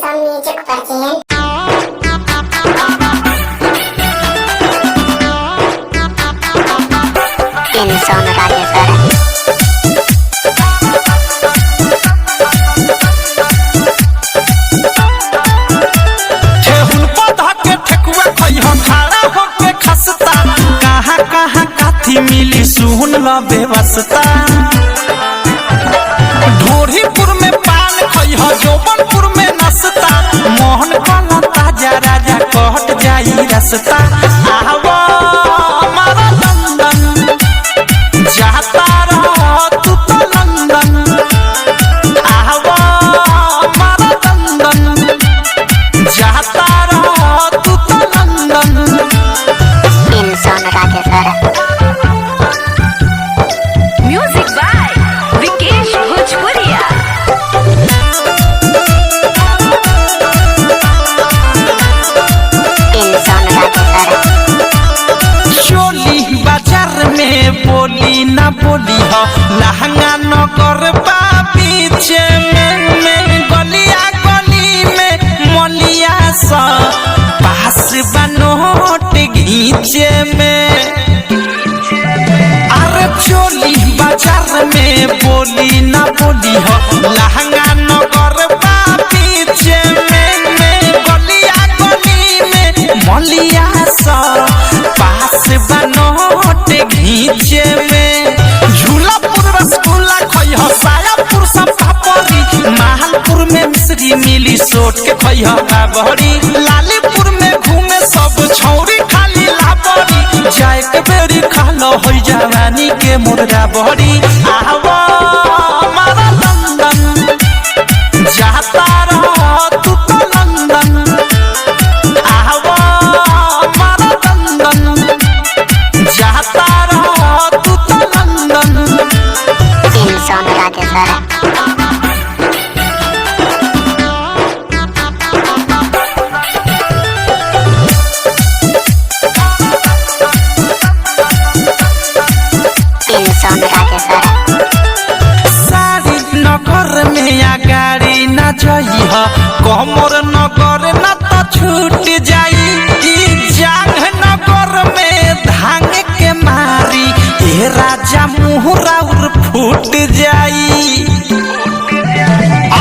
some music playing. Inson Rajeswara. मिली सुन ल बेवस्ता ढोरीपुर में पान खइह जोबनपुर में नसता मोहन वाला ताजा राजा कहट जाई रसता आवा हमारा लंदन जाता रह तू तो लंदन आवा हमारा लंदन जाता रह तू तो लंदन। इंसान राजेश्वरा। बोली ना बोली हो लहंगा नगर पीछे में गलिया गली में मलिया सा पास बनोट घीचे में अरे चोली बाजार में बोली ना बोली हो लहंगा नगर पीछे में गलिया गली में मलिया सा पास बनोट घीचे में झूलापुर रसगुल्ला खइह सायापुर सब पापड़ी महलपुर में मिश्री मिली सोट के खइह बाबरी लालीपुर में घूमे सब छौरी खाली लाबरी जाए के बेरी खालो हो जवानी के मुर्गा बड़ी आवा हमारा लंदन जाता रह तू तो लंदन आवा हमारा लंदन जाता रह तू तो लंदन। इंसान राजेश्वरा। इंसान राजेश्वरा। सारी नगर में या गाड़ी न जइह कमर नगर न तो छूट जाई जांग नगर में धांग के मारी ए राजा मुहरा उर फूट जाई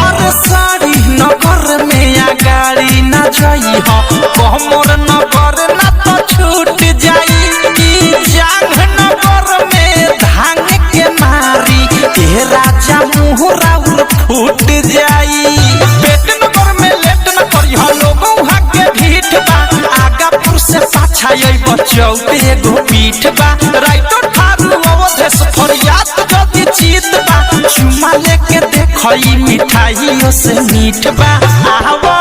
और सारी नगर में या गाड़ी न जइह कमर नगर न तो छूट जाई जांग नगर में धांग के मारी ए राजा मुहरा उर फूट जाई पेट नगर में लेट न करिह लोगों के भीठ बा आगापुर से पाछा यही बचौत एगो पीठ बा राइटर थारू अवधेश फरियाद जदी चीत बा चुमा लेके देखई मिठाइयों से मीठ बा आवा